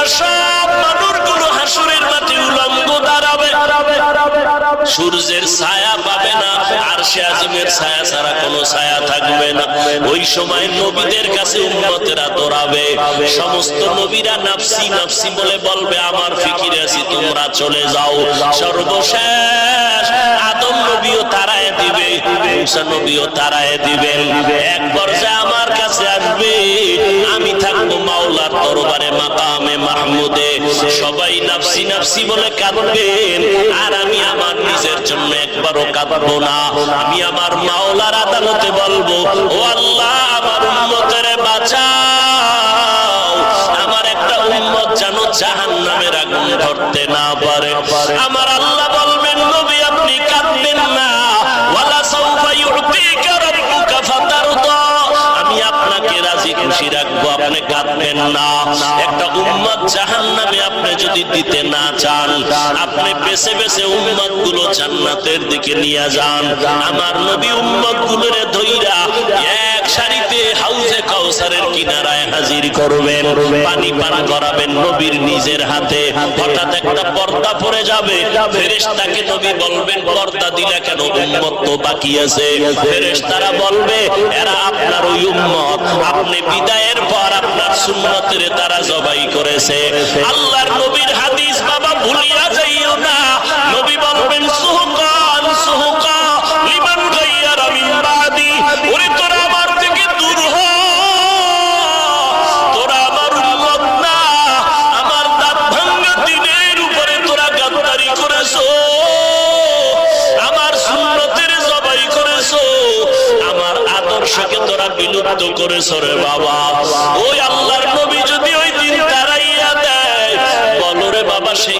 দুনিয়ার সব মানুষগুলো হাসরের মাঠে উলঙ্গ দাঁড়াবে, সূর্যের ছায়া পাবে না, আরশে আজিমের ছায়া ছাড়া কোনো ছায়া থাকবে না। ওই সময় নবীদের কাছে উম্মতেরা দৌড়াবে, সমস্ত নবীরা নাফসি নাফসি বলে বলবে আমার ফিকিরে আছি, তোমরা চলে যাও। সর্বশেষ আদম নবীও তারায় দিবে, মুসা নবীও তারায় দিবেন। এক পর্যায়ে আমার কাছে আসবে, আমি থাকবো মাওলার দরবারে মাকামে মাহমুদে। সবাই নাফসি নাফসি বলে কাঁদবেন, আর আমি আমার নিজের জন্য একবারও কাঁদবো না। আমি আমার মাওলার আদালতে বলবো, ও আল্লাহ আমার উম্মতের বাঁচাও, আমার একটা উম্মত যেন জাহান্নামের আগুন ধরতে না পারে। আমার আল্লাহ বলবেন, নবী আপনি কাঁদবেন না, ওয়ালা সাউফা ইউতিকা রাব্বুকা ফাতারদা, আমি আপনাকে রাজি খুশি রাখবো, আপনি কাঁদবেন না। একটা উম্মত জাহান্নামে আপনি যদি দিতে না চান, আপনি বেছে বেছে উম্মত গুলো জান্নাতের দিকে নিয়ে যান। আমার নবী উম্মত গুলোরে ধইরা এক সারিতে হাউজে কাউসারের কিনারায় হাজির করবেন, পানি পান করাবেন নবীর নিজের হাতে। হঠাৎ একটা পর্দা পড়ে যাবে, ফেরেশতাকে নবী বলবেন, পর্দা দিলে কেন? উম্মত তো বাকি আছে। ফেরেশতারা বলবে, এরা আপনার ওই উম্মত, আপনি বিদায়ের পর আপনার সুন্নতের তারা জবাই করেছে। আল্লাহর নবীর হাদিস বাবা ভুলিয়া যাইও না। নবী বলবেন, সুহকান সুহকা লিমান গায়্যারা মিন বাদি, ওরে তোরা আমার থেকে দূর হ, তোরা আমার উম্মত না। আমার দাঁত ভাঙা দিনের উপরে তোরা গাদ্দারি করেছো, আমার সুন্নতের জবাই করেছো, আমার আদর্শকে তোরা বিলুপ্ত করেছো রে বাবা। ওই আল্লাহর নবী যদি ওই দিন দাঁড়াইয়া দেয়, বলো রে বাবা, সেই